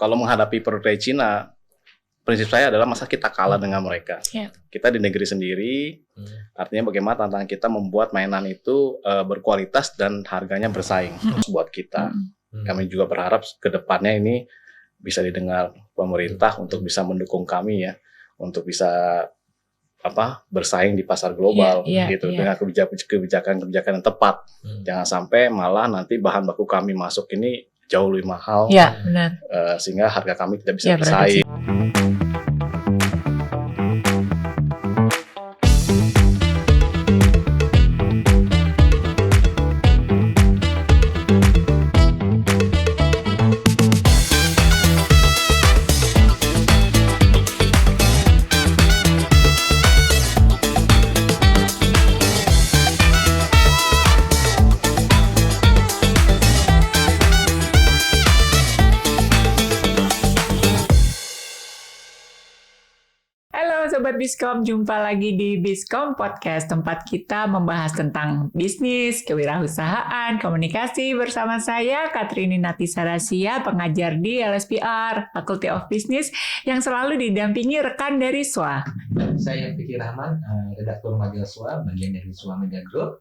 kalau menghadapi produk dari Cina, prinsip saya adalah masa kita kalah dengan mereka. Kita di negeri sendiri, artinya bagaimana tantangan kita membuat mainan itu berkualitas dan harganya bersaing buat kita. Kami juga berharap ke depannya ini bisa didengar pemerintah untuk bisa mendukung kami ya, untuk bisa bersaing di pasar global gitu dengan kebijakan yang tepat. Jangan sampai malah nanti bahan baku kami masuk ini jauh lebih mahal, benar. Sehingga harga kami tidak bisa bersaing. Sobat Biskom, jumpa lagi di Biskom Podcast, tempat kita membahas tentang bisnis, kewirausahaan, komunikasi bersama saya, Katrini Natisarasia, pengajar di LSPR, Faculty of Business, yang selalu didampingi rekan dari SWA. Saya Fikri Rahman, redaktur majalah SWA, bagian dari SWA Media Group.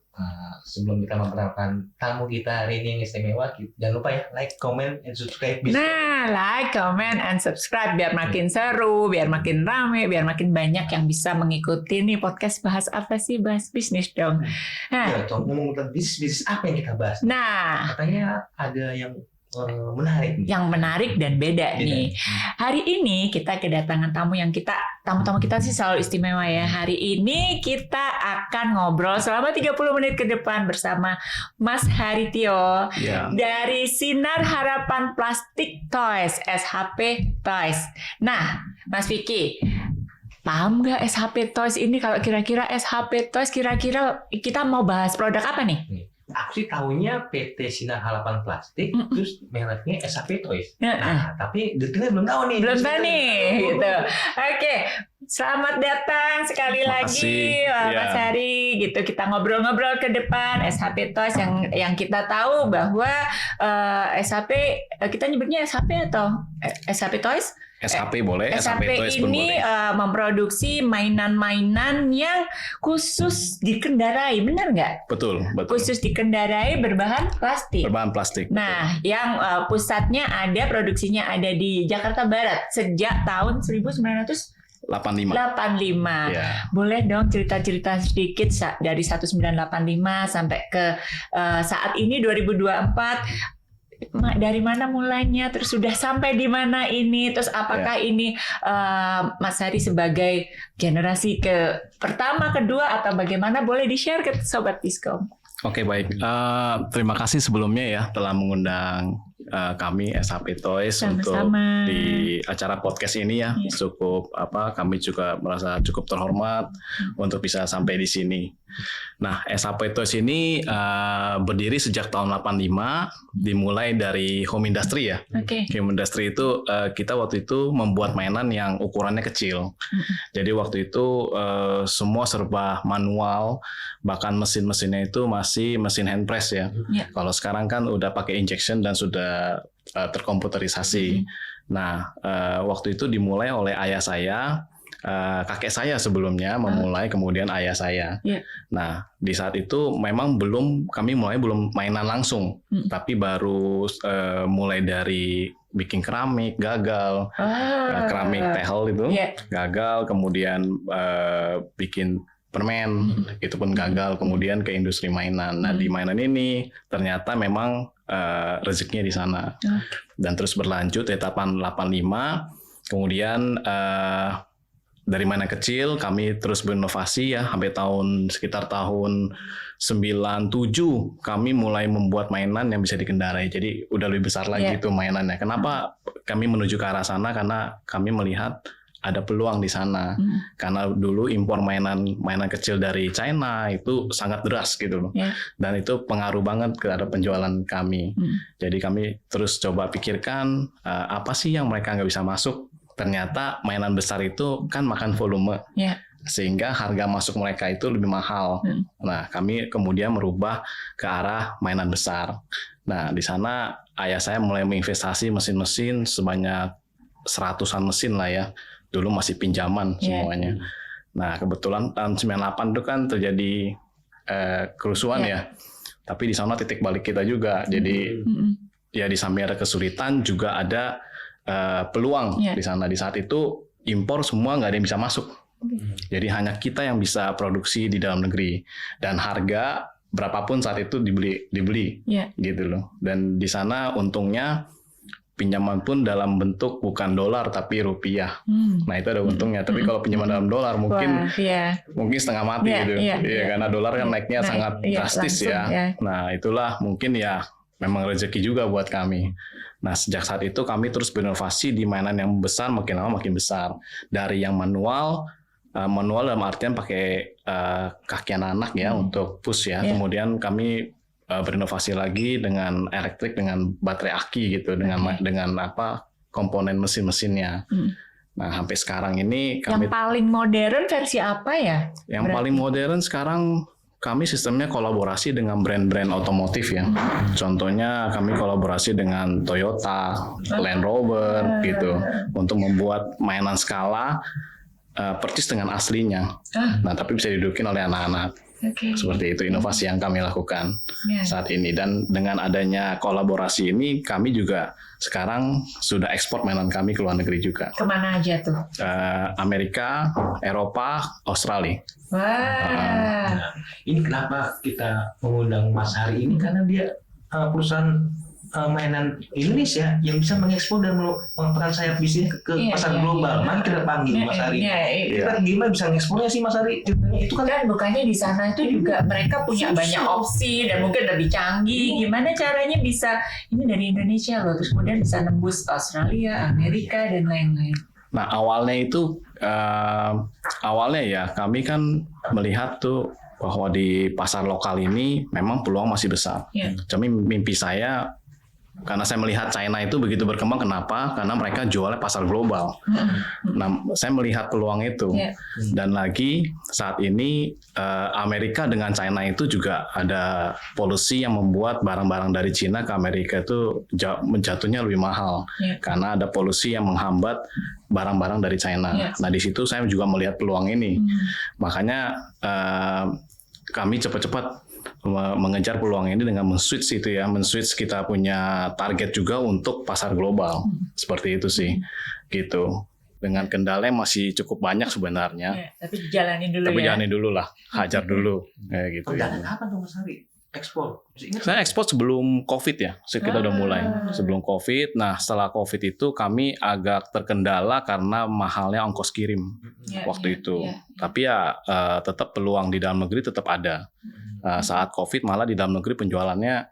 Sebelum kita memperkenalkan tamu kita hari ini yang istimewa, jangan lupa ya like, comment, and subscribe. Like, comment, and subscribe biar makin seru, biar makin rame, biar makin banyak yang bisa mengikuti nih podcast. Bahas apa sih? Bahas bisnis dong. Ya, ngomong tentang bisnis apa yang kita bahas? Katanya ada yang menarik. Yang menarik dan beda nih. Hari ini kita kedatangan tamu-tamu kita sih selalu istimewa ya. Hari ini kita akan ngobrol selama 30 menit ke depan bersama Mas Haritio dari Sinar Harapan Plastik Toys, SHP Toys. Nah, Mas Vicky, paham nggak SHP Toys ini? Kalau kira-kira SHP Toys, kira-kira kita mau bahas produk apa nih? Aku sih tahunya PT Sinar Harapan Plastik, terus mereknya SHP Toys. Nah, tapi detailnya belum tahu nih. Gitu. Oke, selamat datang sekali lagi Mas Hari. Gitu, kita ngobrol-ngobrol ke depan SHP Toys yang kita tahu bahwa SHP, kita nyebutnya SHP atau SHP Toys? SHP boleh, SHP Toys pun ini boleh. Memproduksi mainan-mainan yang khusus dikendarai, benar nggak? Betul. Khusus dikendarai berbahan plastik. Nah, yang pusatnya produksinya ada di Jakarta Barat sejak tahun 1985. Boleh dong cerita-cerita sedikit dari 1985 sampai ke saat ini 2024. Dari mana mulainya, terus sudah sampai di mana ini, terus apakah ini Mas Hari sebagai generasi pertama, kedua, atau bagaimana, boleh di-share ke Sobat Biskom. Oke, baik. Terima kasih sebelumnya ya telah mengundang kami SHP Toys untuk di acara podcast ini ya. Cukup kami juga merasa cukup terhormat untuk bisa sampai di sini. Nah, SHP Toys ini berdiri sejak tahun 85, dimulai dari home industry ya. Home industry itu kita waktu itu membuat mainan yang ukurannya kecil. Jadi waktu itu semua serba manual, bahkan mesin-mesinnya itu masih mesin hand press ya. Kalau sekarang kan udah pakai injection dan sudah terkomputerisasi. Nah, waktu itu dimulai oleh ayah saya. Kakek saya sebelumnya memulai, kemudian ayah saya. Nah, di saat itu memang kami mulai belum mainan langsung, tapi baru mulai dari bikin keramik, gagal, keramik tehel itu, gagal, kemudian bikin permen, itu pun gagal, kemudian ke industri mainan. Nah, di mainan ini ternyata memang rezekinya di sana. Dan terus berlanjut etapan 85, kemudian dari mainan kecil kami terus berinovasi ya, sampai sekitar tahun 97 kami mulai membuat mainan yang bisa dikendarai. Jadi udah lebih besar lagi itu mainannya. Kenapa kami menuju ke arah sana? Karena kami melihat ada peluang di sana. Karena dulu impor mainan kecil dari China itu sangat deras gitu loh. Dan itu pengaruh banget terhadap penjualan kami. Jadi kami terus coba pikirkan apa sih yang mereka nggak bisa masuk. Ternyata mainan besar itu kan makan volume. Sehingga harga masuk mereka itu lebih mahal. Nah, kami kemudian merubah ke arah mainan besar. Nah, di sana ayah saya mulai menginvestasi mesin-mesin sebanyak 100-an mesin lah ya. Dulu masih pinjaman semuanya. Nah, kebetulan tahun 98 itu kan terjadi kerusuhan ya. Tapi di sana titik balik kita juga. Jadi ya di samping ada kesulitan juga ada peluang di sana. Di saat itu impor semua nggak ada yang bisa masuk. Jadi hanya kita yang bisa produksi di dalam negeri. Dan harga berapapun saat itu dibeli gitu loh. Dan di sana untungnya pinjaman pun dalam bentuk bukan dolar tapi rupiah. Nah itu ada untungnya. Tapi kalau pinjaman dalam dolar mungkin setengah mati gitu. Karena dolar kan naiknya sangat drastis ya. Nah itulah mungkin ya memang rezeki juga buat kami. Nah sejak saat itu kami terus berinovasi di mainan yang besar, makin lama makin besar. Dari yang manual dalam artian pakai kaki anak ya untuk push ya. Kemudian kami berinovasi lagi dengan elektrik, dengan baterai aki gitu, dengan komponen mesin-mesinnya. Nah sampai sekarang ini kami yang paling modern versi apa ya? Yang paling modern sekarang kami sistemnya kolaborasi dengan brand-brand otomotif ya. Contohnya kami kolaborasi dengan Toyota, Land Rover gitu untuk membuat mainan skala persis dengan aslinya. Nah, tapi bisa didudukin oleh anak-anak. Seperti itu inovasi yang kami lakukan saat ini. Dan dengan adanya kolaborasi ini, kami juga sekarang sudah ekspor mainan kami ke luar negeri juga. Kemana aja tuh? Amerika, Eropa, Australia. Nah, ini kenapa kita mengundang Mas Hari ini? Karena dia perusahaan mainan Indonesia yang bisa mengekspor dan mengembangkan sayap bisnis ke pasar global. Mari kita panggil Mas Hari. Kita gimana bisa ngekspornya sih Mas Hari? Itu kan bukannya di sana itu juga mereka punya banyak opsi dan mungkin lebih canggih. Gimana caranya bisa ini dari Indonesia loh, terus kemudian bisa nembus Australia, Amerika dan lain-lain. Nah awalnya ya kami kan melihat tuh bahwa di pasar lokal ini memang peluang masih besar. Cuma mimpi saya, karena saya melihat China itu begitu berkembang, kenapa? Karena mereka jualnya pasar global. Nah, saya melihat peluang itu. Dan lagi saat ini Amerika dengan China itu juga ada polusi yang membuat barang-barang dari China ke Amerika itu jatuhnya lebih mahal. Karena ada polusi yang menghambat barang-barang dari China. Nah, di situ saya juga melihat peluang ini. Makanya kami cepat-cepat mengejar peluang ini dengan men-switch kita punya target juga untuk pasar global. Seperti itu sih. Gitu. Dengan kendala yang masih cukup banyak sebenarnya. Tapi jalanin dulu jalanin dulu lah. Hajar dulu. Kayak gitu. Kendala apa tuh Mas Hari? Ekspor. Saya ekspor sebelum COVID ya. Kita udah mulai sebelum COVID. Nah, setelah COVID itu kami agak terkendala karena mahalnya ongkos kirim waktu itu. Tapi ya tetap peluang di dalam negeri tetap ada. Saat COVID malah di dalam negeri penjualannya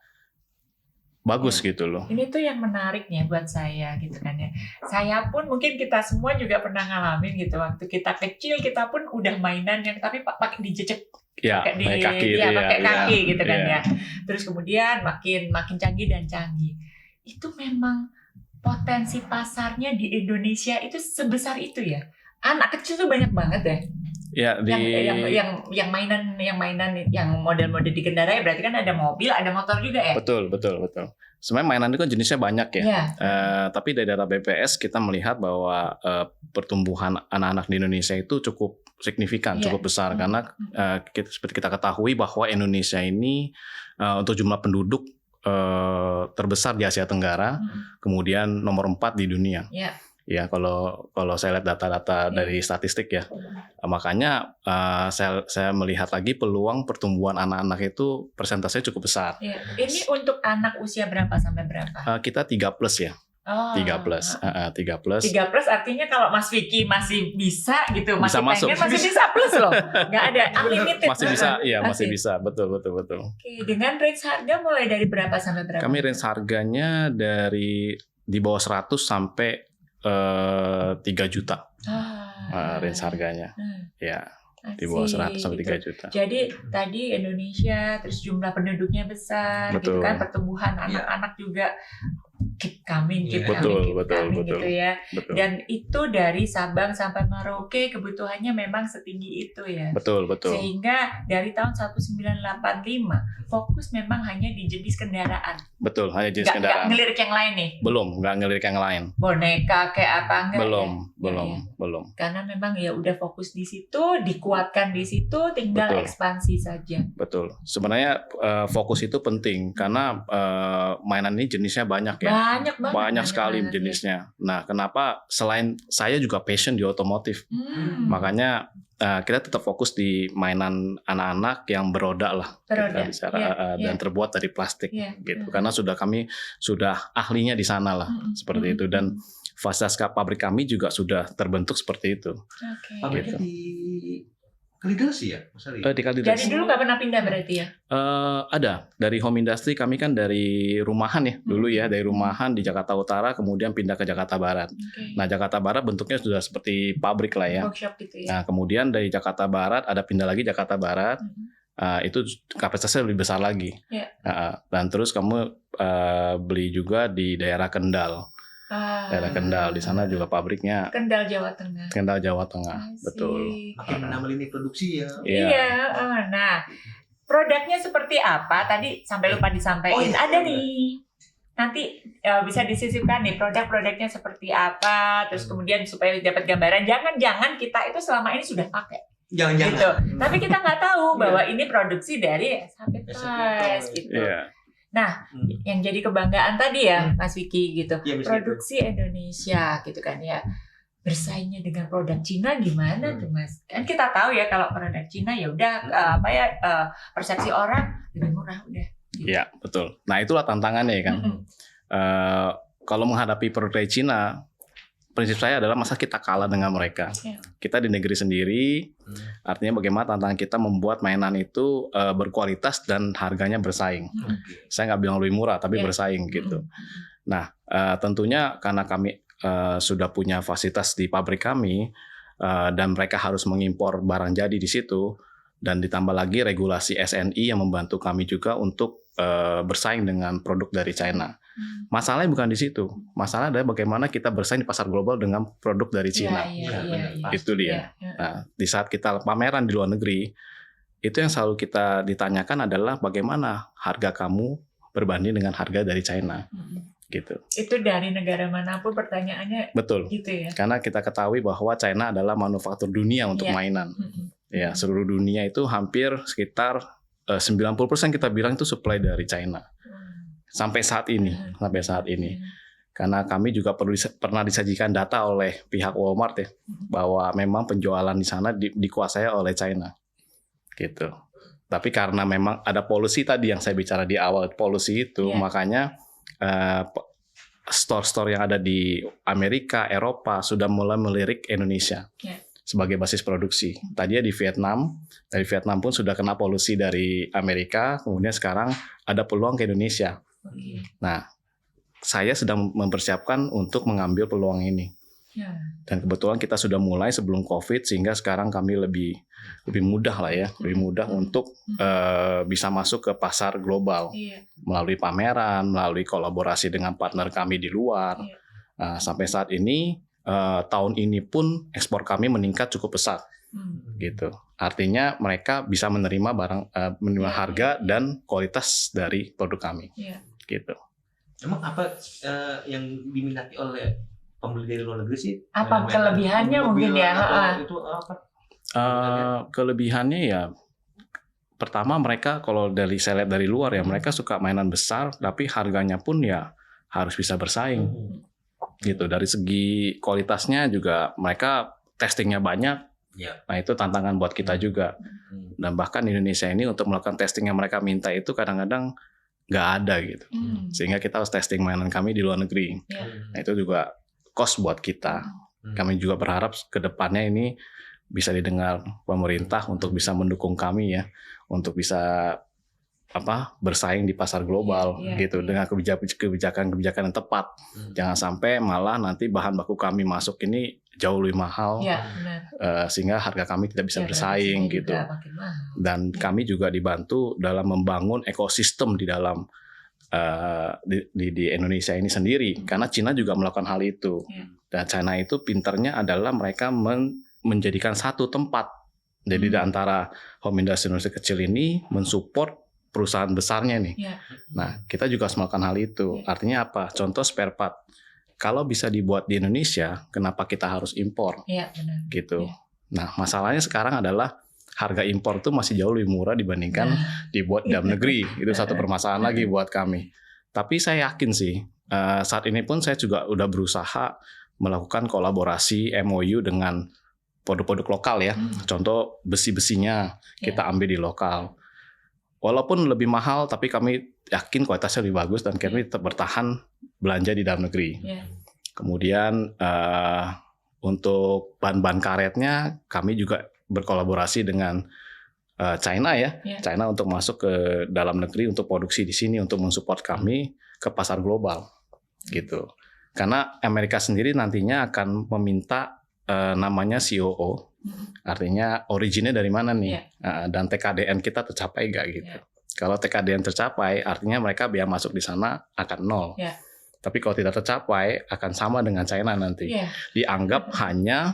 bagus gitu loh. Ini tuh yang menariknya buat saya gitu kan ya. Saya pun mungkin kita semua juga pernah ngalamin gitu. Waktu kita kecil kita pun udah mainan yang tapi pakai dijejek. Pakai kaki, pakai kaki gitu kan ya. Terus kemudian makin canggih dan canggih. Itu memang potensi pasarnya di Indonesia itu sebesar itu ya. Anak kecil tuh banyak banget ya. Yang mainan yang model-model dikendarai berarti kan ada mobil, ada motor juga ya. Betul. Sebenarnya mainan itu kan jenisnya banyak ya. Tapi dari data BPS kita melihat bahwa pertumbuhan anak-anak di Indonesia itu cukup signifikan, cukup besar karena seperti kita ketahui bahwa Indonesia ini untuk jumlah penduduk terbesar di Asia Tenggara, kemudian nomor 4 di dunia. Ya kalau saya lihat data-data dari statistik ya, makanya saya melihat lagi peluang pertumbuhan anak-anak itu persentasenya cukup besar. Ini untuk anak usia berapa sampai berapa? Kita 3+ ya. 3+. 3+ artinya kalau Mas Vicky masih bisa gitu, masih masuk. Masih bisa plus loh. Nggak ada unlimited. Masih bisa, iya masih bisa. Betul. Oke, dengan range harga mulai dari berapa sampai berapa? Kami range harganya dari di bawah 100 sampai 3 juta. Range harganya. Ya. Di bawah 100 sampai 3 juta. Jadi tadi Indonesia terus jumlah penduduknya besar. Betul. Gitu kan, pertumbuhan anak-anak juga keep coming Betul. gitu ya. Betul. Dan itu dari Sabang sampai Merauke kebutuhannya memang setinggi itu ya. Betul. Sehingga dari tahun 1985 fokus memang hanya di jenis kendaraan. Betul, hanya jenis kendaraan. Nggak ngelirik yang lain nih. Nggak ngelirik yang lain. Boneka kayak apa enggak? Belum. Karena memang ya udah fokus di situ, dikuatkan di situ, tinggal ekspansi saja. Betul. Sebenarnya fokus itu penting karena mainan ini jenisnya banyak ya. Banyak sekali jenisnya. Nah, kenapa selain saya juga passion di otomotif. Makanya kita tetap fokus di mainan anak-anak yang beroda lah. Dan terbuat dari plastik gitu. Karena kami sudah ahlinya di sana lah seperti itu, dan fasilitas pabrik kami juga sudah terbentuk seperti itu. Pabriknya di Kalideres ya, Mas Ari? Di Kalideres. Dari dulu nggak pernah pindah berarti ya? Ada dari home industry, kami kan dari rumahan ya dulu ya, dari rumahan di Jakarta Utara kemudian pindah ke Jakarta Barat. Nah, Jakarta Barat bentuknya sudah seperti pabrik lah ya. Workshop gitu ya. Nah, kemudian dari Jakarta Barat ada pindah lagi Jakarta Barat. Itu kapasitasnya lebih besar lagi. Dan terus kamu beli juga di daerah Kendal. Daerah Kendal, di sana juga pabriknya. Kendal Jawa Tengah. Betul. Makin menambah lini produksi ya. Iya. Nah, produknya seperti apa? Tadi sampai lupa disampaikan. Ada nih. Nanti bisa disisipkan nih produknya seperti apa. Terus kemudian supaya dapat gambaran. Jangan kita itu selama ini sudah pakai. Jangan. Gitu. Tapi kita nggak tahu bahwa ini produksi dari SHP Toys gitu. Nah, yang jadi kebanggaan tadi ya, Mas Vicky gitu, produksi Indonesia gitu kan ya, bersaingnya dengan produk Cina gimana tuh Mas? Kan kita tahu ya kalau produk Cina ya udah persepsi orang lebih murah udah. Iya gitu. Betul. Nah itulah tantangannya ya kan. Kalau menghadapi produk Cina, prinsip saya adalah masa kita kalah dengan mereka. Kita di negeri sendiri, artinya bagaimana tantangan kita membuat mainan itu berkualitas dan harganya bersaing. Saya nggak bilang lebih murah, tapi bersaing gitu. Nah, tentunya karena kami sudah punya fasilitas di pabrik kami, dan mereka harus mengimpor barang jadi di situ, dan ditambah lagi regulasi SNI yang membantu kami juga untuk bersaing dengan produk dari China. Masalahnya bukan di situ. Masalah adalah bagaimana kita bersaing di pasar global dengan produk dari Cina. Itu dia. Nah, di saat kita pameran di luar negeri, itu yang selalu kita ditanyakan adalah bagaimana harga kamu berbanding dengan harga dari China. Gitu. Itu dari negara manapun pertanyaannya. Betul. Gitu ya. Karena kita ketahui bahwa China adalah manufaktur dunia untuk mainan. Ya, seluruh dunia itu hampir sekitar 90% kita bilang itu supply dari China. Sampai saat ini. Karena kami juga pernah disajikan data oleh pihak Walmart ya, bahwa memang penjualan di sana dikuasai oleh China. Gitu. Tapi karena memang ada polusi tadi yang saya bicara di awal, polusi itu, makanya store-store yang ada di Amerika, Eropa sudah mulai melirik Indonesia sebagai basis produksi. Tadinya di Vietnam, dari Vietnam pun sudah kena polusi dari Amerika, kemudian sekarang ada peluang ke Indonesia. Nah, saya sedang mempersiapkan untuk mengambil peluang ini. Dan kebetulan kita sudah mulai sebelum COVID, sehingga sekarang kami lebih mudah lah ya, lebih mudah untuk bisa masuk ke pasar global melalui pameran, melalui kolaborasi dengan partner kami di luar. Sampai saat ini tahun ini pun ekspor kami meningkat cukup pesat, gitu. Artinya mereka bisa menerima menerima harga dan kualitas dari produk kami, gitu. Emang apa yang diminati oleh pembeli dari luar negeri sih? Apa kelebihannya mungkin ya? Itu apa? Kelebihannya ya, pertama mereka kalau saya lihat dari luar ya, mereka suka mainan besar, tapi harganya pun ya harus bisa bersaing. Gitu. Dari segi kualitasnya juga mereka testingnya banyak. Nah itu tantangan buat kita juga. Dan bahkan Indonesia ini untuk melakukan testing yang mereka minta itu kadang-kadang nggak ada gitu. Sehingga kita harus testing mainan kami di luar negeri. Nah itu juga cost buat kita. Kami juga berharap ke depannya ini bisa didengar pemerintah untuk bisa mendukung kami ya, untuk bisa bersaing di pasar global gitu dengan kebijakan yang tepat. Jangan sampai malah nanti bahan baku kami masuk ini jauh lebih mahal, sehingga harga kami tidak bisa bersaing gitu. Dan kami juga dibantu dalam membangun ekosistem di dalam di Indonesia ini sendiri, karena Cina juga melakukan hal itu. Dan China itu pinternya adalah mereka menjadikan satu tempat. Jadi di antara home industry kecil ini mensupport perusahaan besarnya nih. Nah, kita juga harus melakukan hal itu. Artinya apa? Contoh spare part. Kalau bisa dibuat di Indonesia, kenapa kita harus impor? Benar. Gitu. Nah, masalahnya sekarang adalah harga impor itu masih jauh lebih murah dibandingkan dibuat di dalam negeri. Itu satu permasalahan lagi buat kami. Tapi saya yakin sih, saat ini pun saya juga udah berusaha melakukan kolaborasi MOU dengan produk-produk lokal ya. Contoh besi-besinya kita ambil di lokal. Walaupun lebih mahal, tapi kami yakin kualitasnya lebih bagus dan kami tetap bertahan belanja di dalam negeri. Kemudian untuk bahan-bahan karetnya kami juga berkolaborasi dengan China ya. China untuk masuk ke dalam negeri untuk produksi di sini untuk mensupport kami ke pasar global gitu. Karena Amerika sendiri nantinya akan meminta namanya COO, artinya originnya dari mana nih, dan TKDN kita tercapai nggak gitu. Kalau TKDN tercapai, artinya mereka biaya masuk di sana akan nol. Tapi kalau tidak tercapai, akan sama dengan China nanti. Dianggap hanya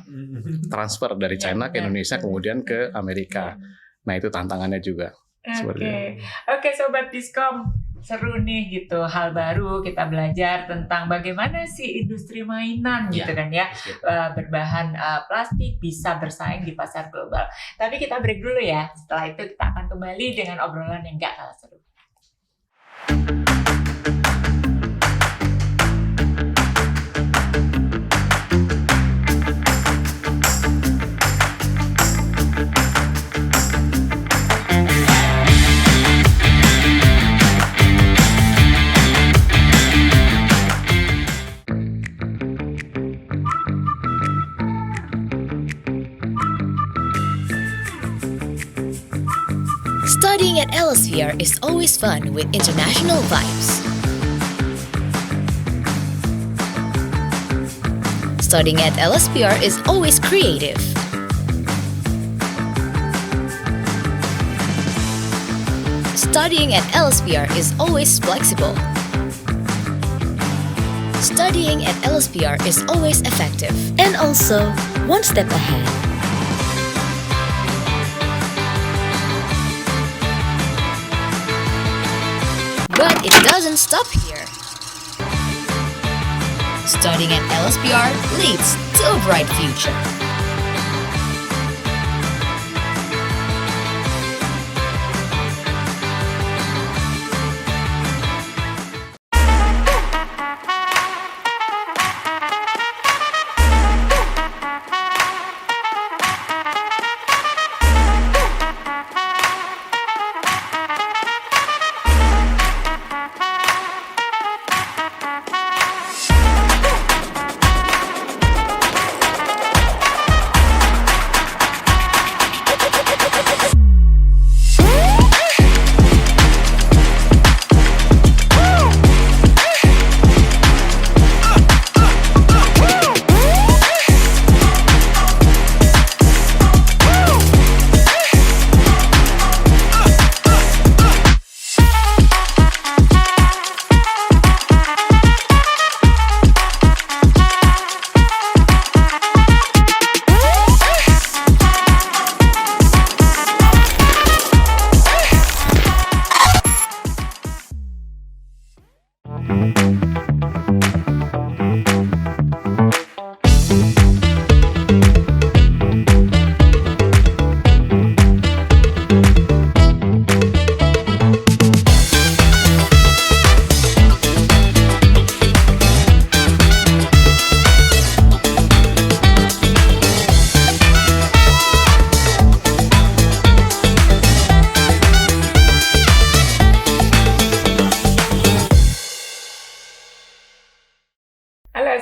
transfer dari China ke Indonesia, kemudian ke Amerika. Nah itu tantangannya juga. Oke, Sobat Diskom, seru nih gitu, hal baru kita belajar tentang bagaimana sih industri mainan gitu kan ya, berbahan plastik bisa bersaing di pasar global. Tapi kita break dulu ya, setelah itu kita akan kembali dengan obrolan yang gak kalah seru. Studying at Elsevier is always fun with international vibes. Studying at Elsevier is always creative. Studying at Elsevier is always flexible. Studying at Elsevier is always effective and also one step ahead. But it doesn't stop here. Studying at LSPR leads to a bright future.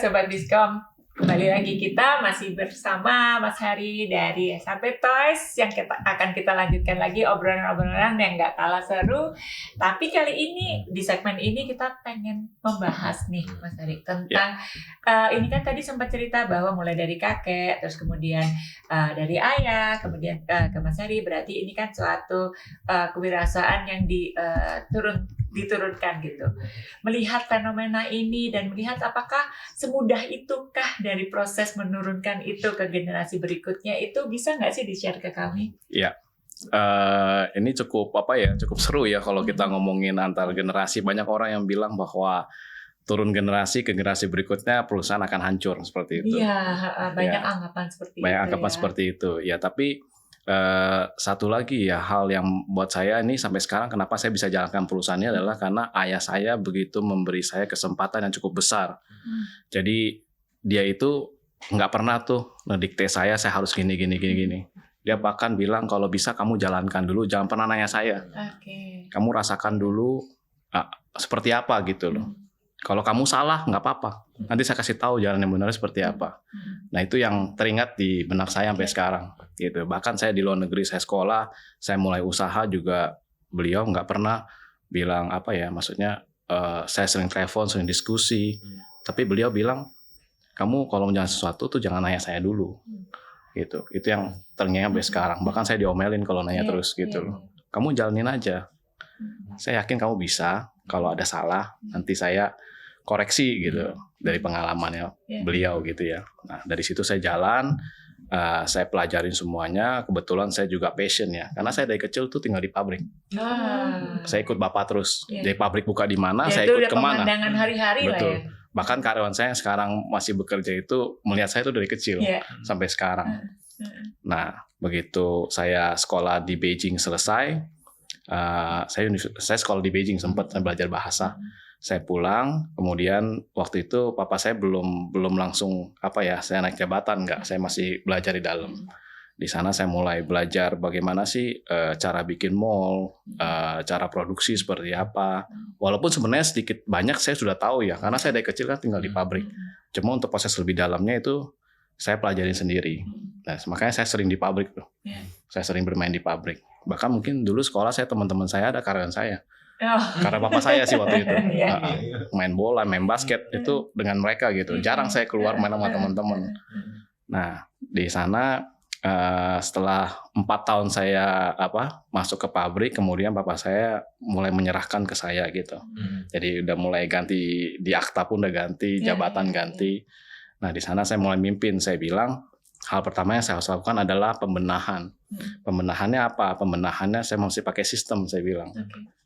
Sobat Diskom, kembali lagi kita masih bersama Mas Hari dari SAP Toys yang akan kita lanjutkan lagi obrolan-obrolan yang gak kalah seru. Tapi kali ini di segmen ini kita pengen membahas nih Mas Hari tentang ini kan tadi sempat cerita bahwa mulai dari kakek, terus kemudian dari ayah, kemudian ke Mas Hari, berarti ini kan suatu kewirausahaan yang diturunkan gitu. Melihat fenomena ini dan melihat apakah semudah itukah dari proses menurunkan itu ke generasi berikutnya, itu bisa nggak sih di-share ke kami? Iya. Ini cukup seru ya kalau kita ngomongin antar generasi. Banyak orang yang bilang bahwa turun generasi ke generasi berikutnya perusahaan akan hancur seperti itu. Iya, banyak anggapan seperti itu. Banyak anggapan seperti itu. Ya, tapi satu lagi ya hal yang buat saya ini sampai sekarang kenapa saya bisa jalankan perusahaannya adalah karena ayah saya begitu memberi saya kesempatan yang cukup besar. Jadi dia itu nggak pernah tuh ngedikte saya harus gini. Dia bahkan bilang kalau bisa kamu jalankan dulu, jangan pernah nanya saya. Kamu rasakan dulu seperti apa gitu loh. Kalau kamu salah nggak apa-apa, nanti saya kasih tahu jalan yang benar seperti apa. Nah itu yang teringat di benak saya sampai sekarang. Gitu. Bahkan saya di luar negeri, saya sekolah, saya mulai usaha juga, beliau nggak pernah bilang maksudnya saya sering telepon, sering diskusi, tapi beliau bilang kamu kalau menjalankan sesuatu tuh jangan nanya saya dulu. Gitu. Itu yang teringat sampai sekarang. Bahkan saya diomelin kalau nanya terus gitu loh. Kamu jalanin aja. Saya yakin kamu bisa. Kalau ada salah, nanti saya koreksi gitu dari pengalamannya beliau gitu ya. Nah dari situ saya jalan, saya pelajarin semuanya. Kebetulan saya juga passion ya, karena saya dari kecil tuh tinggal di pabrik. Saya ikut bapak terus. Dari pabrik buka di mana, saya ikut kemana. Pemandangan hari-hari betul. Lah ya. Bahkan karyawan saya yang sekarang masih bekerja itu melihat saya tuh dari kecil sampai sekarang. Nah begitu saya sekolah di Beijing selesai, saya sekolah di Beijing sempat belajar bahasa. Saya pulang, kemudian waktu itu papa saya belum langsung saya naik jabatan, enggak, saya masih belajar di dalam. Di sana saya mulai belajar bagaimana sih cara bikin mall, cara produksi seperti apa. Walaupun sebenarnya sedikit banyak saya sudah tahu ya, karena saya dari kecil kan tinggal di pabrik. Cuma untuk proses lebih dalamnya itu saya pelajarin sendiri. Nah, makanya saya sering di pabrik tuh. Saya sering bermain di pabrik. Bahkan mungkin dulu sekolah teman-teman saya ada karyawan saya. Karena papa saya sih waktu itu main bola, main basket itu dengan mereka gitu. Jarang saya keluar main sama teman-teman. Nah di sana setelah 4 tahun saya masuk ke pabrik, kemudian papa saya mulai menyerahkan ke saya gitu. Jadi udah mulai ganti di akta pun udah ganti, jabatan ganti. Nah di sana saya mulai mimpin. Saya bilang hal pertama yang saya harus lakukan adalah pembenahan. Pembenahannya apa? Pembenahannya saya mesti pakai sistem, saya bilang.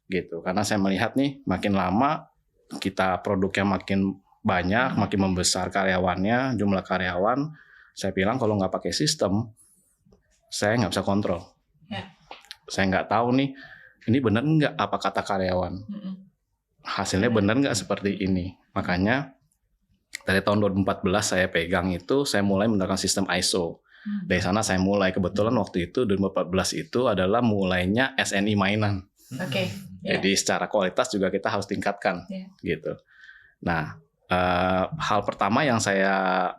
Gitu, karena saya melihat nih makin lama kita produknya makin banyak, makin membesar karyawannya, jumlah karyawan. Saya bilang kalau nggak pakai sistem, saya nggak bisa kontrol. Saya nggak tahu nih, ini benar nggak apa kata karyawan. Hasilnya benar nggak seperti ini. Makanya dari tahun 2014 saya pegang itu, saya mulai menerapkan sistem ISO. Dari sana saya mulai, kebetulan waktu itu 2014 itu adalah mulainya SNI mainan. Jadi secara kualitas juga kita harus tingkatkan, gitu. Nah, hal pertama yang saya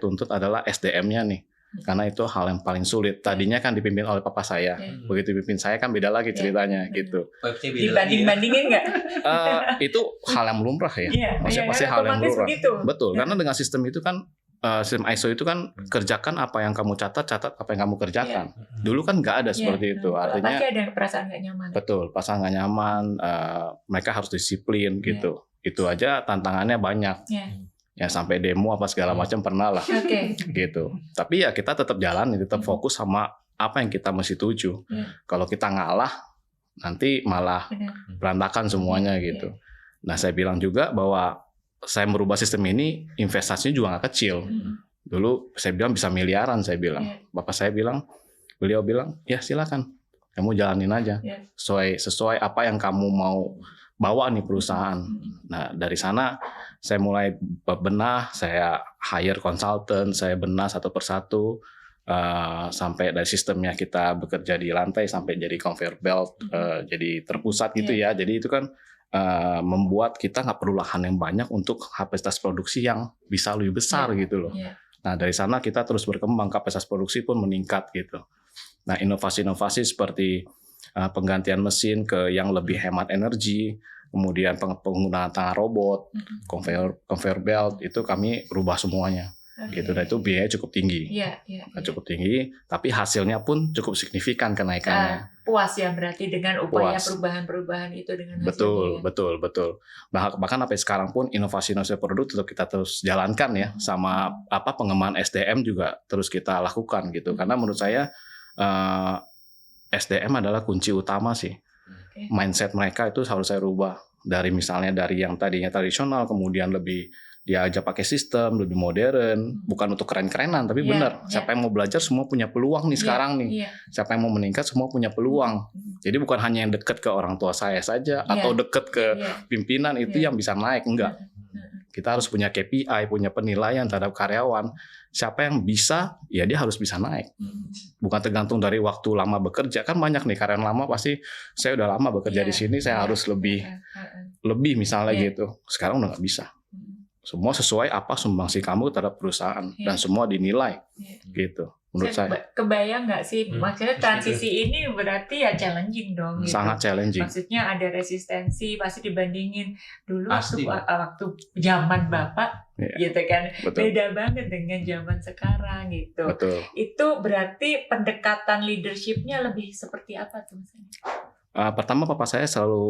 tuntut adalah SDM-nya nih, karena itu hal yang paling sulit. Tadinya kan dipimpin oleh papa saya, begitu dipimpin saya kan beda lagi ceritanya, gitu. Dibanding-bandingin nggak? Itu hal yang lumrah ya, maksudnya pasti hal yang lumrah. Betul, karena dengan sistem itu kan. Sistem ISO itu kan kerjakan apa yang kamu catat apa yang kamu kerjakan. Dulu kan nggak ada seperti itu. Artinya pasti ada perasaan nggak nyaman. Betul, perasaan nggak nyaman. Mereka harus disiplin gitu. Itu aja tantangannya banyak. Ya sampai demo apa segala macam pernah lah. Gitu. Tapi ya kita tetap jalan, tetap fokus sama apa yang kita mesti tuju. Kalau kita ngalah, nanti malah berantakan semuanya gitu. Nah saya bilang juga bahwa saya merubah sistem ini, investasinya juga nggak kecil. Dulu saya bilang bisa miliaran, saya bilang. Bapak saya bilang, beliau bilang, ya silakan, kamu jalanin aja. Sesuai apa yang kamu mau bawa nih perusahaan. Nah dari sana saya mulai bebenah, saya hire konsultan, saya benah satu persatu, sampai dari sistemnya kita bekerja di lantai sampai jadi conveyor belt, jadi terpusat gitu ya. Jadi itu kan membuat kita nggak perlu lahan yang banyak untuk kapasitas produksi yang bisa lebih besar gitu loh. Nah dari sana kita terus berkembang, kapasitas produksi pun meningkat gitu. Nah inovasi-inovasi seperti penggantian mesin ke yang lebih hemat energi, kemudian penggunaan tangan robot, conveyor belt itu kami rubah semuanya. Gitu, dan itu biayanya cukup tinggi, cukup tinggi, tapi hasilnya pun cukup signifikan kenaikannya. puas ya berarti dengan upaya Puas. perubahan-perubahan itu dengan Betul, hasilnya. betul. Bahkan sampai sekarang pun inovasi-inovasi produk tetap kita terus jalankan ya, sama pengembangan SDM juga terus kita lakukan gitu. Karena menurut saya SDM adalah kunci utama sih. Oke. Mindset mereka itu harus saya rubah dari misalnya dari yang tadinya tradisional kemudian lebih diajak pakai sistem lebih modern, bukan untuk keren-kerenan tapi benar. Siapa yang mau belajar semua punya peluang nih sekarang nih. Siapa yang mau meningkat semua punya peluang. Jadi bukan hanya yang dekat ke orang tua saya saja atau dekat ke pimpinan itu yang bisa naik, enggak. Kita harus punya KPI, punya penilaian terhadap karyawan. Siapa yang bisa, ya dia harus bisa naik. Bukan tergantung dari waktu lama bekerja. Kan banyak nih karyawan lama pasti saya udah lama bekerja di sini, saya harus lebih misalnya gitu. Sekarang udah nggak bisa. Semua sesuai apa sumbangsi kamu terhadap perusahaan dan semua dinilai gitu. Menurut saya kebayang nggak sih, maksudnya transisi ini berarti ya challenging dong. Gitu. Sangat challenging. Maksudnya ada resistensi pasti dibandingin dulu waktu zaman Bapak, gitu kan. Betul. Beda banget dengan zaman sekarang gitu. Betul. Itu berarti pendekatan leadershipnya lebih seperti apa tuh Mas? Pertama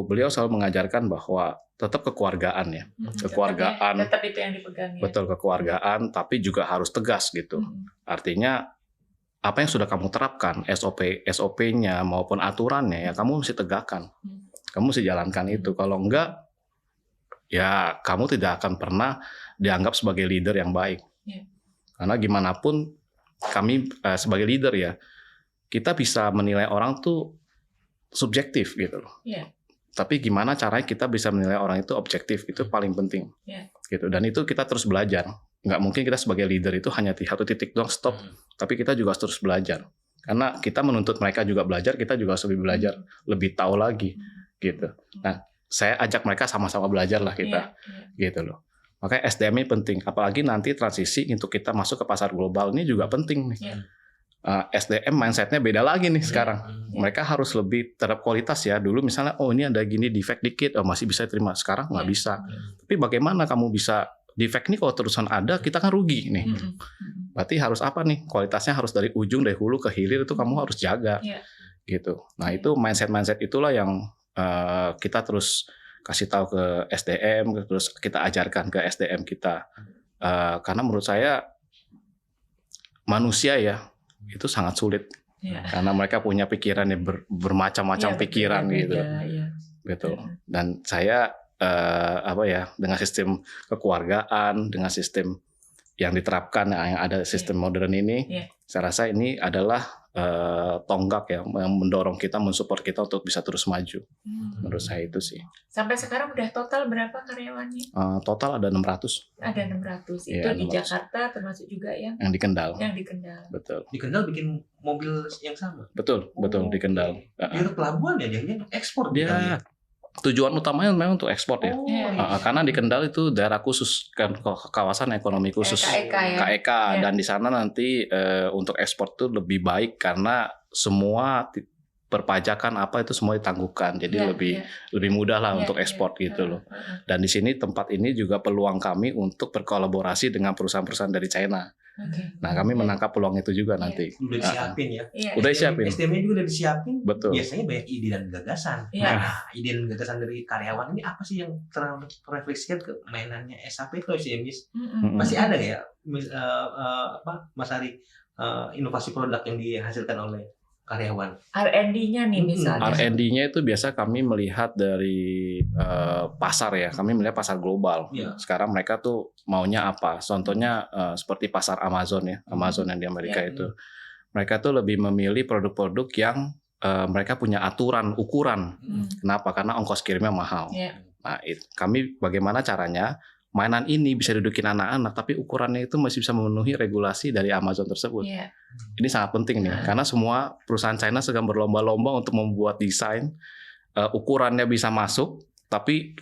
beliau selalu mengajarkan bahwa tetap kekeluargaan ya, kekeluargaan. Tetap itu yang dipegang ya. Betul, kekeluargaan, tapi juga harus tegas gitu. Artinya apa yang sudah kamu terapkan, SOP-nya maupun aturannya ya kamu mesti tegakkan, kamu mesti jalankan itu. Kalau enggak, ya kamu tidak akan pernah dianggap sebagai leader yang baik. Karena gimana pun kami sebagai leader ya, kita bisa menilai orang tuh subjektif gitu loh. Tapi gimana caranya kita bisa menilai orang itu objektif, itu paling penting. Gitu. Dan itu kita terus belajar. Nggak mungkin kita sebagai leader itu hanya di satu titik doang stop, tapi kita juga terus belajar. Karena kita menuntut mereka juga belajar, kita juga harus lebih belajar, lebih tahu lagi gitu. Nah, saya ajak mereka sama-sama belajar lah kita. Gitu loh. Makanya SDM ini penting, apalagi nanti transisi untuk kita masuk ke pasar global ini juga penting nih. SDM mindsetnya beda lagi nih sekarang. Mereka harus lebih terhadap kualitas ya. Dulu misalnya, ini ada gini defect dikit, masih bisa terima. Sekarang nggak bisa. Tapi bagaimana kamu bisa defect nih kalau terusan ada, kita kan rugi nih. Berarti harus apa nih? Kualitasnya harus dari ujung, dari hulu ke hilir itu kamu harus jaga. Gitu. Nah itu mindset itulah yang kita terus kasih tahu ke SDM, terus kita ajarkan ke SDM kita. Karena menurut saya manusia ya, itu sangat sulit karena mereka punya pikiran yang bermacam-macam pikiran gitu. Betul. Dan saya dengan sistem kekeluargaan, dengan sistem yang diterapkan yang ada sistem modern ini, saya rasa ini adalah tonggak ya yang mendorong kita, mensupport kita untuk bisa terus maju. Menurut saya itu sih. Sampai sekarang udah total berapa karyawannya? Total ada 600. Ada 600. Itu di 600. Jakarta termasuk juga yang di Kendal. Yang di Kendal. Betul. Di Kendal bikin mobil yang sama. Betul di Kendal. Dia pelabuhan ya, dia untuk ekspor. Dia tujuan utamanya memang untuk ekspor ya. Karena di Kendal itu daerah khusus kan, kawasan ekonomi khusus KEK dan di sana nanti untuk ekspor itu lebih baik karena semua perpajakan apa itu semua ditangguhkan. Jadi lebih mudah lah untuk ekspor gitu loh. Dan di sini tempat ini juga peluang kami untuk berkolaborasi dengan perusahaan-perusahaan dari China. Nah, kami menangkap peluang itu juga nanti. Udah disiapin ya. Udah disiapin. SDM-nya juga udah disiapin. Betul. Biasanya banyak ide dan gagasan. Nah, ide dan gagasan dari karyawan ini apa sih yang terrefleksikan ke mainannya SAP itu sih, Miss? Masih ada ya, Mas Ari, inovasi produk yang dihasilkan oleh karyawan? R&D-nya nih misalnya. R&D-nya itu biasa kami melihat dari pasar ya. Kami melihat pasar global. Sekarang mereka tuh maunya apa? Contohnya seperti pasar Amazon ya. Amazon yang di Amerika itu. Mereka tuh lebih memilih produk-produk yang mereka punya aturan, ukuran. Kenapa? Karena ongkos kirimnya mahal. Nah, kami bagaimana caranya mainan ini bisa dudukin anak-anak, tapi ukurannya itu masih bisa memenuhi regulasi dari Amazon tersebut. Ini sangat penting nih, karena semua perusahaan China sedang berlomba-lomba untuk membuat desain ukurannya bisa masuk, tapi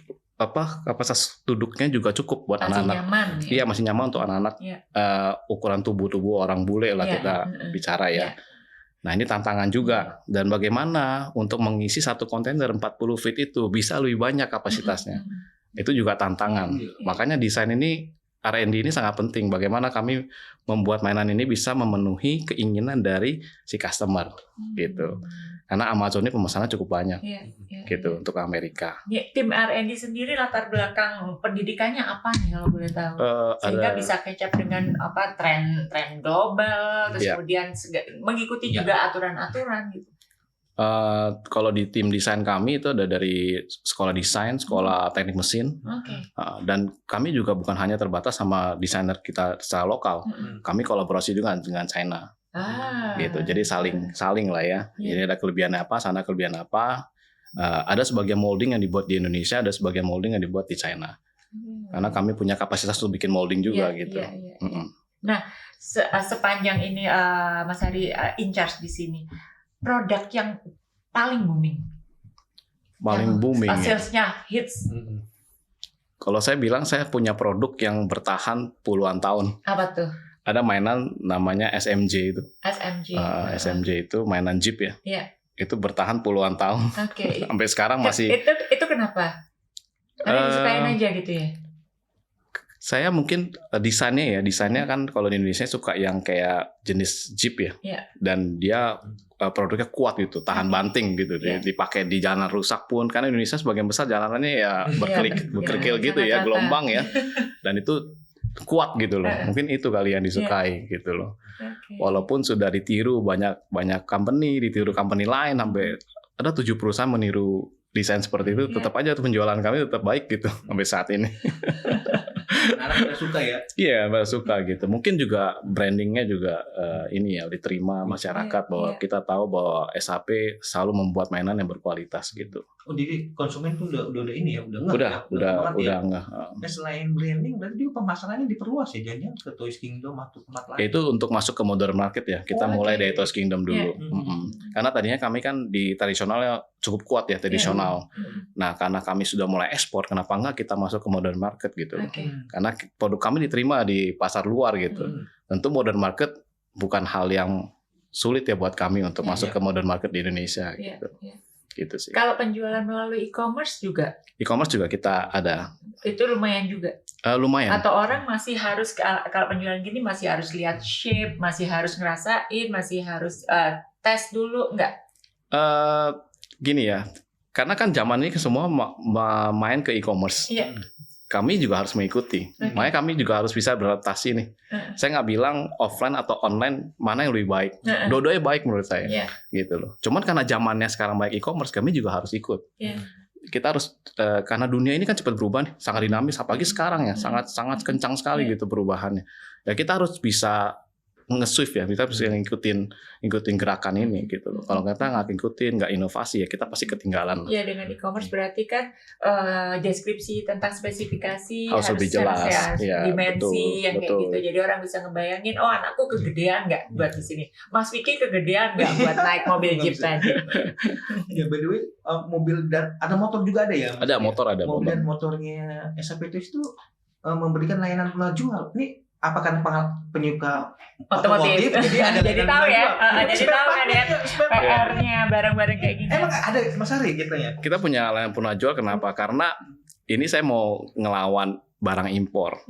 kapasitas duduknya juga cukup buat anak-anak. Iya, masih nyaman untuk anak-anak. Ukuran tubuh orang bule lah kita bicara ya. Nah, ini tantangan juga. Dan bagaimana untuk mengisi satu kontainer 40 feet itu bisa lebih banyak kapasitasnya. Itu juga tantangan. Makanya desain ini R&D ini sangat penting. Bagaimana kami membuat mainan ini bisa memenuhi keinginan dari si customer gitu. Karena Amazon ini pemesannya cukup banyak gitu untuk Amerika. Ya, tim R&D sendiri latar belakang pendidikannya apa nih kalau boleh tahu? Sehingga bisa catch up dengan apa tren global, terus kemudian mengikuti juga aturan-aturan gitu. Kalau di tim desain kami itu ada dari sekolah desain, sekolah teknik mesin, dan kami juga bukan hanya terbatas sama desainer kita secara lokal. Kami kolaborasi juga dengan China. Gitu, jadi saling lah ya. Ini ada kelebihan apa, sana kelebihan apa. Ada sebagian molding yang dibuat di Indonesia, ada sebagian molding yang dibuat di China. Karena kami punya kapasitas untuk bikin molding juga gitu. Nah, sepanjang ini Mas Hari in charge di sini, produk yang paling booming, salesnya hits. Kalau saya bilang saya punya produk yang bertahan puluhan tahun. Apa tuh? Ada mainan namanya SMJ itu. SMJ itu mainan Jeep ya. Iya. Itu bertahan puluhan tahun. Sampai sekarang masih. Itu kenapa? Karena disukain aja gitu ya. Saya mungkin desainnya kan kalau di Indonesia suka yang kayak jenis Jeep ya. Dan dia produknya kuat gitu, tahan banting gitu. Dipakai di jalanan rusak pun, karena Indonesia sebagian besar jalanannya ya berkerikil gitu ya, gelombang ya. Dan itu kuat gitu loh. Mungkin itu kali yang disukai gitu loh. Walaupun sudah ditiru banyak company, ditiru company lain, sampai ada 7 perusahaan meniru desain seperti itu, tetap aja penjualan kami tetap baik gitu sampai saat ini. Anak pada suka ya? Iya, pada suka gitu. Mungkin juga brandingnya juga ini ya diterima masyarakat bahwa kita tahu bahwa SAP selalu membuat mainan yang berkualitas gitu. Oh, jadi konsumen tuh udah ini ya, udah enggak. Nah, selain branding, berarti juga pemasarannya diperluas ya, jangan ke Toys Kingdom atau tempat lain. Itu untuk masuk ke modern market ya. Kita mulai dari Toys Kingdom dulu. Karena tadinya kami kan di tradisionalnya cukup kuat ya, tradisional. Nah, karena kami sudah mulai ekspor, kenapa enggak kita masuk ke modern market gitu. Karena produk kami diterima di pasar luar gitu. Tentu modern market bukan hal yang sulit ya buat kami untuk masuk ke modern market di Indonesia gitu. Gitu sih. Kalau penjualan melalui e-commerce juga? E-commerce juga kita ada. Itu lumayan juga? Lumayan. Atau orang masih harus, kalau penjualan gini masih harus lihat shape, masih harus ngerasain, masih harus tes dulu, enggak? Gini ya, karena kan zaman ini semua main ke e-commerce. Kami juga harus mengikuti. Makanya kami juga harus bisa beradaptasi nih. Saya nggak bilang offline atau online mana yang lebih baik. Dua-duanya baik menurut saya. Gitu loh. Cuman karena zamannya sekarang baik e-commerce, kami juga harus ikut. Kita harus karena dunia ini kan cepat berubah nih, sangat dinamis. Apalagi sekarang ya, sangat kencang sekali gitu perubahannya. Ya kita harus bisa nge-swift ya, kita bisa ngikutin gerakan ini gitu loh. Kalau kita nggak ngikutin, nggak inovasi ya kita pasti ketinggalan. Ya dengan e-commerce berarti kan deskripsi tentang spesifikasi harus lebih jelas, dimensi yang kayak gitu. Jadi orang bisa ngebayangin, oh anakku kegedean nggak buat di sini, Mas Vicky kegedean nggak buat naik mobil Jeep tadi. Ya by the way, mobil dan ada motor juga ada ya? Ada motor, ada motor. Dan motornya SAP itu memberikan layanan penjual. Ini apakah penyuka otomotif jadi tahu ya, jadi tahu kan ya PR-nya barang-barang kayak gini. Emang ada Mas Hari gitu ya? Kita punya layanan penjual. Kenapa? Karena ini saya mau ngelawan barang impor.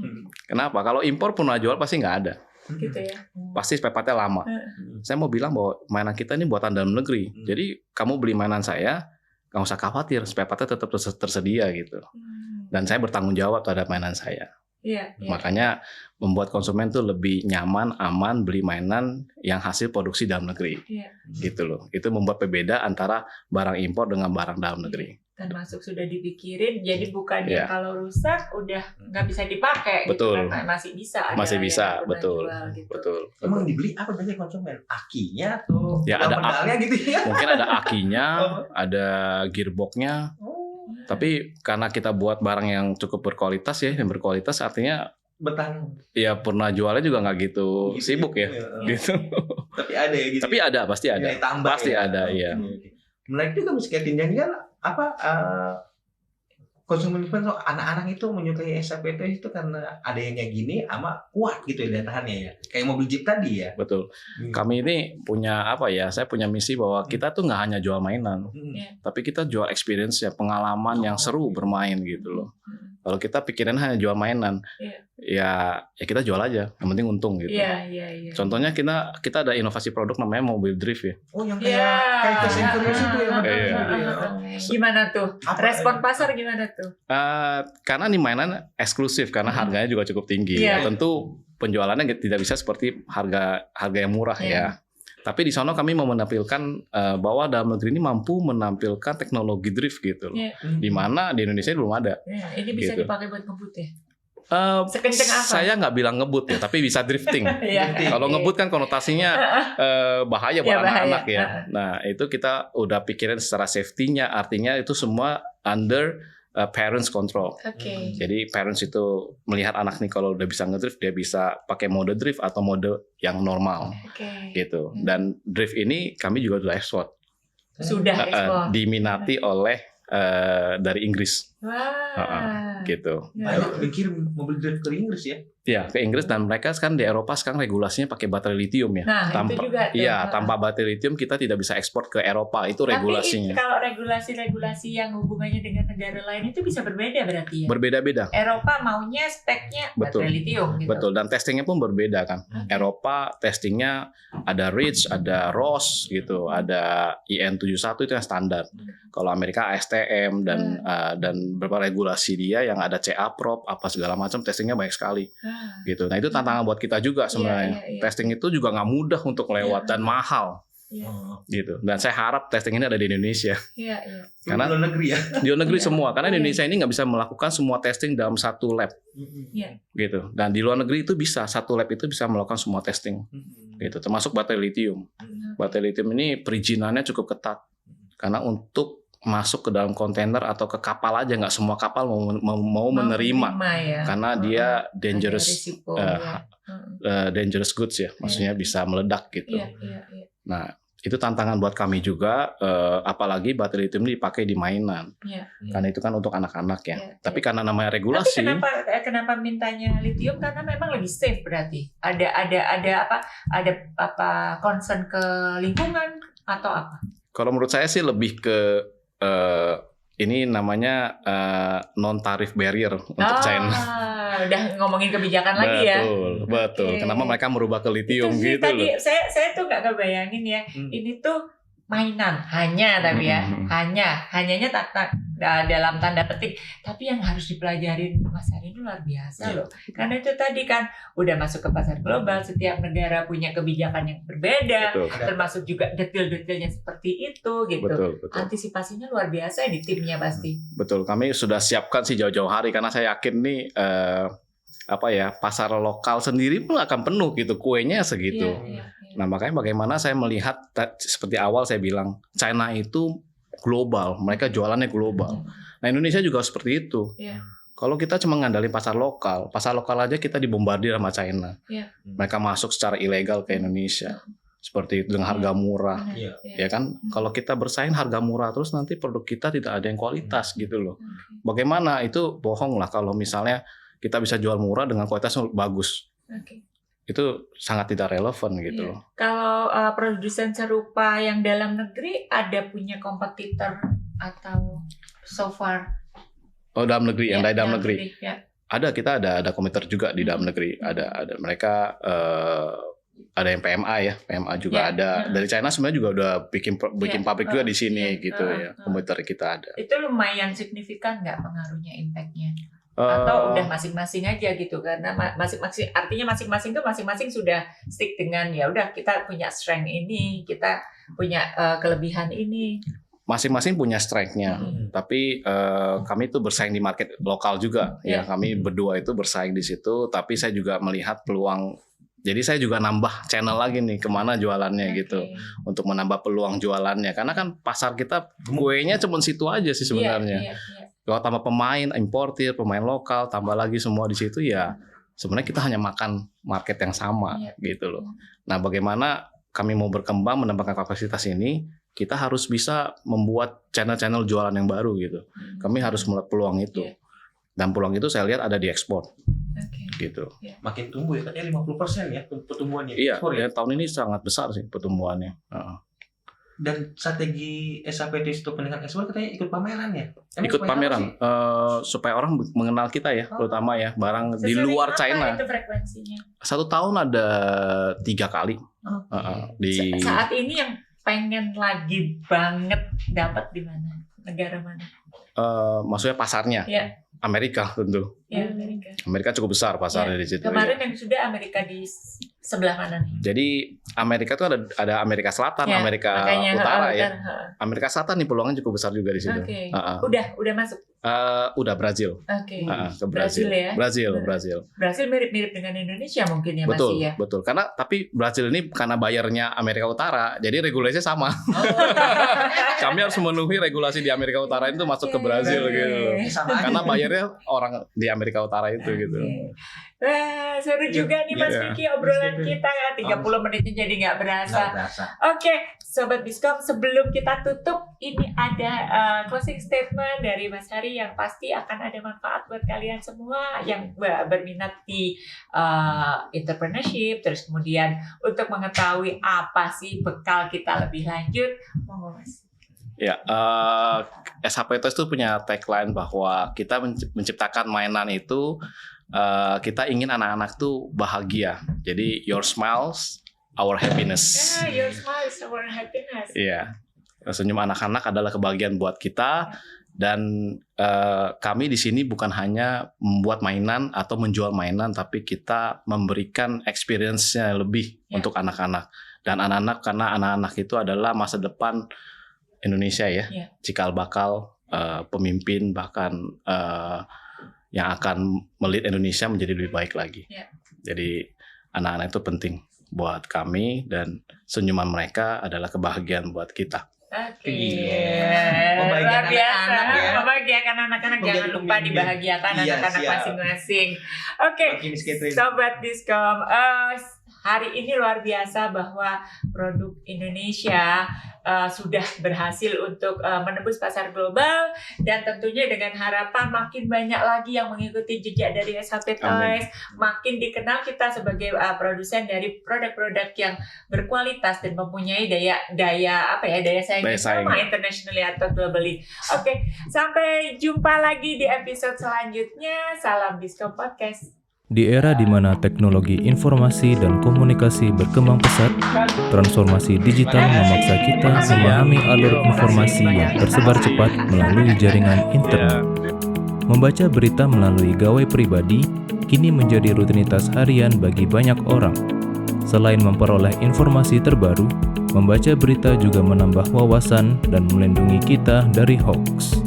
Kenapa? Kalau impor penjual pasti nggak ada. Gitu ya. Pasti spare part-nya lama. Saya mau bilang bahwa mainan kita ini buatan dalam negeri. Jadi kamu beli mainan saya, nggak usah khawatir, spare part-nya tetap tersedia gitu. Dan saya bertanggung jawab terhadap mainan saya. Makanya membuat konsumen tuh lebih nyaman, aman beli mainan yang hasil produksi dalam negeri. Gitu loh. Itu membuat pembeda antara barang impor dengan barang dalam negeri. Termasuk sudah dipikirin, jadi bukannya kalau rusak udah nggak bisa dipakai. Betul. Gitu kan? Masih bisa. Masih bisa, betul. Jual, gitu. Betul. Emang dibeli apa biasanya konsumen? Akinya atau ya, ada pedalnya gitu ya? Mungkin ada akinya, ada gearboxnya. Tapi karena kita buat barang yang cukup berkualitas ya, yang berkualitas artinya bertahan. Ya pernah jualnya juga nggak gitu sibuk ya. Gitu. Tapi ada ya gitu. Tapi ada, pasti ada. Pasti ada, iya. Menarik juga Mas Kevin, jadi kan konsumen anak-anak itu menyukai SAP itu karena ada yang kayak gini sama kuat gitu ya daya tahannya ya. Kayak mobil Jeep tadi ya. Betul. Kami ini punya saya punya misi bahwa kita tuh nggak hanya jual mainan, tapi kita jual experience ya, pengalaman yang seru bermain gitu loh. Kalau kita pikirin hanya jual mainan, ya kita jual aja, yang penting untung gitu. Iya. Contohnya kita ada inovasi produk namanya mobil drift ya. Oh, yang kayak Fast and Furious itu ya. Gimana tuh? Respon pasar gimana tuh? Karena nih mainan eksklusif karena harganya juga cukup tinggi. Tentu penjualannya tidak bisa seperti harga yang murah ya. Tapi di sana kami mau menampilkan bahwa dalam negeri ini mampu menampilkan teknologi drift gitu loh. Di mana di Indonesia belum ada. Ini bisa dipakai buat ngebut ya? Sekencang apa? Saya nggak bilang ngebut ya, tapi bisa drifting. Kalau ngebut kan konotasinya bahaya buat anak-anak ya. Nah itu kita udah pikirin secara safety-nya, artinya itu semua under parents control. Jadi parents itu melihat anak nih kalau udah bisa ngedrift, dia bisa pakai mode drift atau mode yang normal, gitu. Dan drift ini kami juga sudah ekspor. Sudah ekspor. Diminati oleh dari Inggris. Gitu. Baru dikirim mobil drift ke Inggris ya? Iya, ke Inggris, dan mereka sekarang di Eropa sekarang regulasinya pakai baterai litium ya. Nah, itu juga. Tanpa baterai litium kita tidak bisa ekspor ke Eropa, itu regulasinya. Tapi kalau regulasi-regulasi yang hubungannya dengan negara lain itu bisa berbeda berarti ya? Berbeda-beda. Eropa maunya speknya baterai litium gitu. Betul, dan testingnya pun berbeda kan. Eropa testingnya ada REACH, ada RoHS gitu, ada EN71 itu yang standar. Kalau Amerika ASTM dan beberapa regulasi dia yang ada CA Prop apa segala macam, testingnya banyak sekali. Gitu. Nah itu tantangan buat kita juga sebenarnya. Testing itu juga nggak mudah untuk lewat dan mahal. Gitu. Dan saya harap testing ini ada di Indonesia. Karena di luar negeri ya. Di luar negeri semua. Karena Indonesia ini nggak bisa melakukan semua testing dalam satu lab. Gitu. Dan di luar negeri itu bisa, satu lab itu bisa melakukan semua testing. Gitu. Termasuk baterai litium. Baterai litium ini perizinannya cukup ketat. Karena untuk masuk ke dalam kontainer atau ke kapal aja nggak semua kapal mau menerima ya. Karena dia dangerous dangerous goods ya, maksudnya bisa meledak gitu. Nah itu tantangan buat kami juga, apalagi baterai litium ini dipakai di mainan, karena itu kan untuk anak-anak ya. Tapi karena namanya regulasi. Tapi kenapa mintanya litium? Karena memang lebih safe berarti. Ada apa concern ke lingkungan atau apa? Kalau menurut saya sih lebih ke ini namanya non tarif barrier untuk China. Udah ngomongin kebijakan lagi ya. Betul. Kenapa mereka merubah ke litium itu gitu tadi, loh? Saya tuh nggak kebayangin ya. Ini tuh mainan hanya tapi ya hanyanya dalam tanda petik, tapi yang harus dipelajarin Mas Hari itu luar biasa loh, karena itu tadi kan udah masuk ke pasar global, setiap negara punya kebijakan yang berbeda, termasuk juga detail-detailnya seperti itu gitu. Betul. Antisipasinya luar biasa di timnya pasti. Betul, kami sudah siapkan sih jauh-jauh hari, karena saya yakin nih pasar lokal sendiri pun akan penuh gitu, kuenya segitu. Nah makanya bagaimana saya melihat seperti awal saya bilang, China itu global, mereka jualannya global. Nah Indonesia juga seperti itu. Kalau kita cuma ngandalin pasar lokal aja kita dibombardir sama China. Mereka masuk secara ilegal ke Indonesia, seperti itu dengan harga murah, ya kan? Kalau kita bersaing harga murah terus nanti produk kita tidak ada yang kualitas gitu loh. Bagaimana? Itu bohong lah kalau misalnya kita bisa jual murah dengan kualitas bagus. Itu sangat tidak relevan gitu loh. Kalau produsen serupa yang dalam negeri ada punya kompetitor atau so far? Oh dalam negeri, yang dari dalam negeri. Ada, kita ada kompetitor juga di dalam negeri. Ada mereka ada yang PMA ya, PMA juga ada. Dari China sebenarnya juga udah bikin pabrik juga di sini gitu ya. Kompetitor kita ada. Itu lumayan signifikan nggak pengaruhnya, impact-nya? Atau udah masing-masing aja gitu, karena masing-masing artinya masing-masing sudah stick dengan ya udah kita punya strength ini, kita punya kelebihan ini. Masing-masing punya strength-nya, tapi kami itu bersaing di market lokal juga ya, kami berdua itu bersaing di situ, tapi saya juga melihat peluang. Jadi saya juga nambah channel lagi nih kemana jualannya gitu, untuk menambah peluang jualannya, karena kan pasar kita kuenya cuma situ aja sih sebenarnya. Kalau tambah pemain importir, pemain lokal, tambah lagi semua di situ ya sebenarnya kita hanya makan market yang sama gitu loh. Nah bagaimana kami mau berkembang menambahkan kapasitas ini, kita harus bisa membuat channel-channel jualan yang baru gitu. Kami harus melihat peluang itu, dan peluang itu saya lihat ada di ekspor. Gitu. Makin tumbuh ya, katanya 50% ya pertumbuhannya. Iya, tahun ini sangat besar sih pertumbuhannya. dan strategi SAPT untuk peningkatan ekspor katanya ikut pameran ya? Ikut pameran supaya orang mengenal kita ya, terutama ya barang di Sesering luar apa China. itu frekuensinya? 1 tahun ada 3 kali. Di Saat ini yang pengen lagi banget dapat di mana? Negara mana? maksudnya pasarnya Ya. Amerika tentu. Ya, Amerika. Amerika cukup besar pasarnya di situ. Kemarin Ya. yang sudah Amerika di sebelah mana nih? Jadi Amerika itu ada Amerika Selatan, Ya, Amerika makanya, Utara ya. utara. Amerika Selatan nih peluangnya cukup besar juga di situ. Oke. Uh-uh. Udah masuk. Udah Brazil. Oke. Ke Brazil ya. Brazil. Brasil mirip-mirip dengan Indonesia mungkin ya Betul, masih ya. betul. Tapi Brazil ini karena bayarnya Amerika Utara, jadi regulasinya sama. Kami harus memenuhi regulasi di Amerika Utara itu masuk ke Brazil gitu. Sama aja. Karena bayarnya orang di Amerika Utara itu gitu. Wah, seru juga nih Mas Iya. Vicky obrolan Mas Vicky. kita 30 menitnya jadi nggak berasa. Nggak berasa. Oke, Sobat Biskom, sebelum kita tutup, ini ada closing statement dari Mas Hari yang pasti akan ada manfaat buat kalian semua yang berminat di entrepreneurship, terus kemudian untuk mengetahui apa sih bekal kita lebih lanjut. Monggo Mas. Ya, SAPT itu punya tagline bahwa kita menciptakan mainan itu kita ingin anak-anak tuh bahagia. Jadi your smiles, our happiness. Your smile is our happiness. Iya, senyum anak-anak adalah kebahagiaan buat kita. Dan kami di sini bukan hanya membuat mainan atau menjual mainan, tapi kita memberikan experience-nya lebih untuk anak-anak. Dan anak-anak, karena anak-anak itu adalah masa depan Indonesia ya, cikal bakal pemimpin bahkan yang akan melihat Indonesia menjadi lebih baik lagi. Jadi anak-anak itu penting buat kami dan senyuman mereka adalah kebahagiaan buat kita. Oke. Membahagiakan Luar biasa. anak-anak ya. Membahagiakan anak-anak, jangan lupa pemimpin. dibahagiakan Iya, anak-anak siap. masing-masing. Oke. Oke, Miss Catherine. Sobat Diskom, hari ini luar biasa bahwa produk Indonesia sudah berhasil untuk menembus pasar global dan tentunya dengan harapan makin banyak lagi yang mengikuti jejak dari SAP Toys, makin dikenal kita sebagai produsen dari produk-produk yang berkualitas dan mempunyai daya saing sama internationally atau globally. Oke, sampai jumpa lagi di episode selanjutnya. Salam Diskom Podcast. Di era di mana teknologi informasi dan komunikasi berkembang pesat, transformasi digital memaksa kita memahami alur informasi yang tersebar cepat melalui jaringan internet. Membaca berita melalui gawai pribadi kini menjadi rutinitas harian bagi banyak orang. Selain memperoleh informasi terbaru, membaca berita juga menambah wawasan dan melindungi kita dari hoax.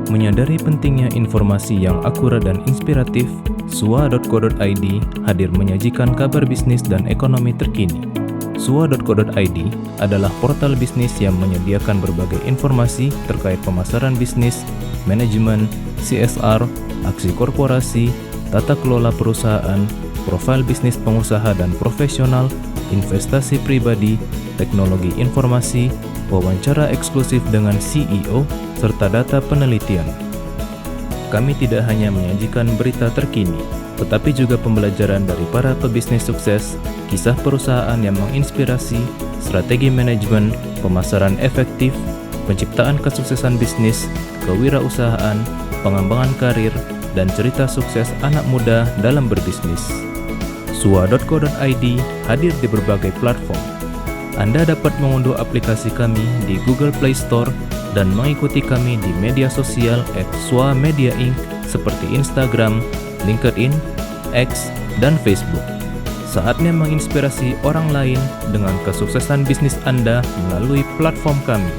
Menyadari pentingnya informasi yang akurat dan inspiratif, sua.co.id hadir menyajikan kabar bisnis dan ekonomi terkini. Sua.co.id adalah portal bisnis yang menyediakan berbagai informasi terkait pemasaran bisnis, manajemen, CSR, aksi korporasi, tata kelola perusahaan, profil bisnis pengusaha dan profesional, investasi pribadi, teknologi informasi, wawancara eksklusif dengan CEO, serta data penelitian. Kami tidak hanya menyajikan berita terkini, tetapi juga pembelajaran dari para pebisnis sukses, kisah perusahaan yang menginspirasi, strategi manajemen, pemasaran efektif, penciptaan kesuksesan bisnis, kewirausahaan, pengembangan karir, dan cerita sukses anak muda dalam berbisnis. Sua.co.id hadir di berbagai platform. Anda dapat mengunduh aplikasi kami di Google Play Store dan mengikuti kami di media sosial @swa-media-inc seperti Instagram, LinkedIn, X, dan Facebook. Saatnya menginspirasi orang lain dengan kesuksesan bisnis Anda melalui platform kami.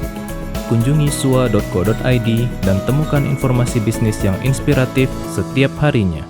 Kunjungi sua.co.id dan temukan informasi bisnis yang inspiratif setiap harinya.